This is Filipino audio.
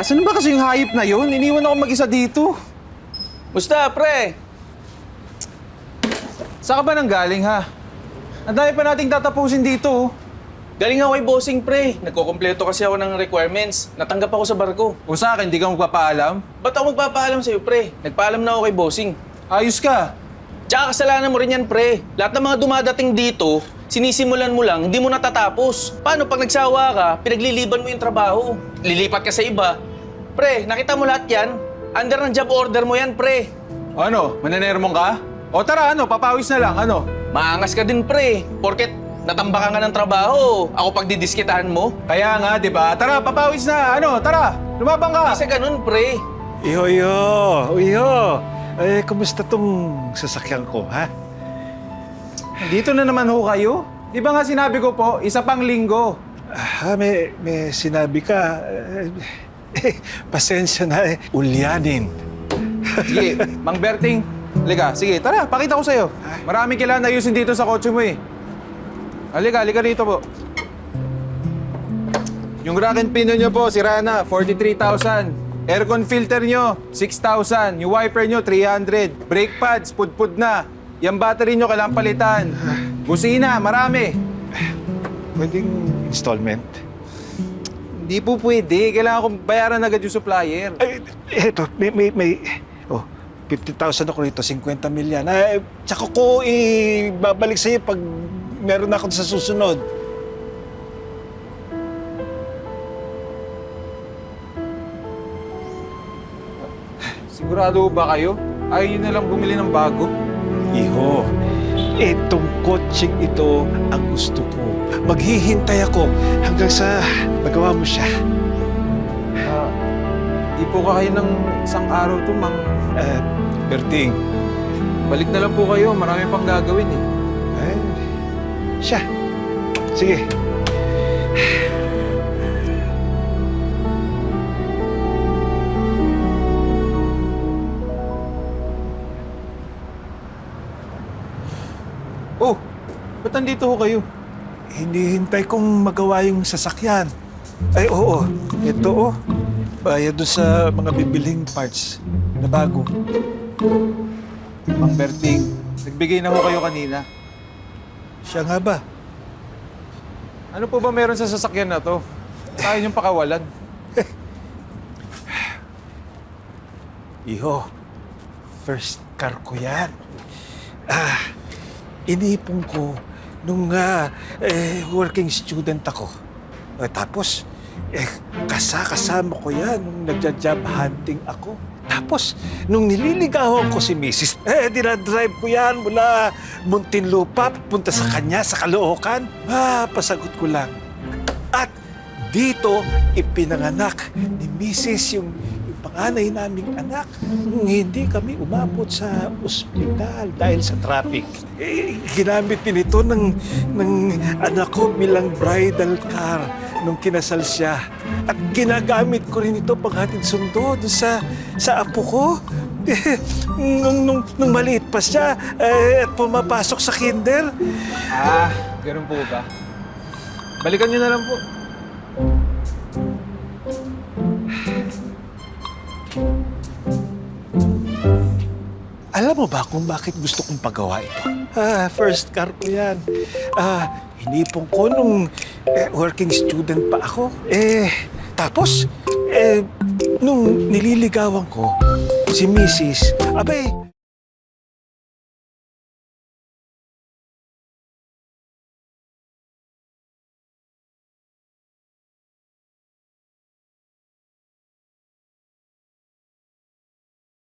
Asan ba kasi yung hayop na yun? Iniwan ako mag-isa dito. Musta, pre? Saan ka ba nang galing, ha? Ang dami pa nating tatapusin dito, oh. Galing ako kay bossing, pre. Nagkukumpleto kasi ako ng requirements. Natanggap ako sa barko. O sa akin, di ka magpapaalam? Ba't ako magpapaalam sa'yo, pre? Nagpaalam na ako kay bossing. Ayos ka. Tsaka kasalanan mo rin yan, pre. Lahat ng mga dumadating dito, sinisimulan mo lang, hindi mo natatapos. Paano pag nagsawa ka, pinagliliban mo yung trabaho? Lilipat ka sa iba. Pre, nakita mo lahat yan? Under ng job order mo yan, pre. Ano, manenermong ka? O tara, papawis na lang, Maangas ka din, pre. Porket natambakan ka ng trabaho, ako pagdidiskitahan mo. Kaya nga, di ba? Tara, papawis na, tara, lumabang ka. Kasi ganun, pre. Iho. Eh, kumusta tong sasakyan ko, ha? Dito na naman ho kayo. Di ba nga sinabi ko po, isa pang linggo. May sinabi ka. Pasensya na ulyanin. Sige, Mang Berting. Halika, sige, tara, pakita ko sa'yo. Maraming kailangan ayusin dito sa kotse mo, eh. Halika rito po. Yung rack and pinion nyo po, sira na, 43,000. Aircon filter nyo, 6,000. Yung wiper nyo, 300. Brake pads, pudpud na. Yung battery nyo, kailangan palitan. Busina, marami. Pwedeng installment? Hindi po pwede. Kailangan kong bayaran agad yung supplier. Ay, eto, may 50,000 ako rito, 50 milyan. Tsaka ko babalik sa'yo pag meron ako sa susunod. Sigurado ba kayo? Ayaw nyo na lang bumili ng bago? Iho, itong kotseng ito ang gusto ko. Maghihintay ako hanggang sa magawa mo siya. Di po kayo ng isang araw to, Mang... Berting. Balik na lang po kayo. Marami pang gagawin, eh. Ay, siya. Sige. Oh, ba't nandito ho kayo? Hinihintay kong magawa yung sasakyan. Ay, oo. Ito, bayad doon sa mga bibiling parts na bago. Mang Berting, nagbigay na ho kayo kanina. Siya nga ba? Ano po ba meron sa sasakyan na to? Tayo niyong pakawalan. Iho, first car ko yan. Inipon ko nung working student ako. Tapos, kasama ko yan nung nagja-job hunting ako. Tapos, nung nililigawan ko si Mrs., dinadrive ko yan mula Muntinlupa, punta sa kanya, sa Caloocan. Pasagot ko lang. At dito, ipinanganak ni Mrs. yung panganay naming anak. Hindi kami umabot sa ospital dahil sa traffic. Ginamit din ito ng anak ko bilang bridal car nung kinasal siya. At ginagamit ko rin ito paghatid sundo sa apo ko. Nung maliit pa siya at pumapasok sa kinder. Ganun po ba? Balikan niyo na lang po. Alam mo ba kung bakit gusto kong pagawa ito? First car ko yan. Hinipon ko nung working student pa ako. Tapos, nung nililigawan ko, si Mrs., abay,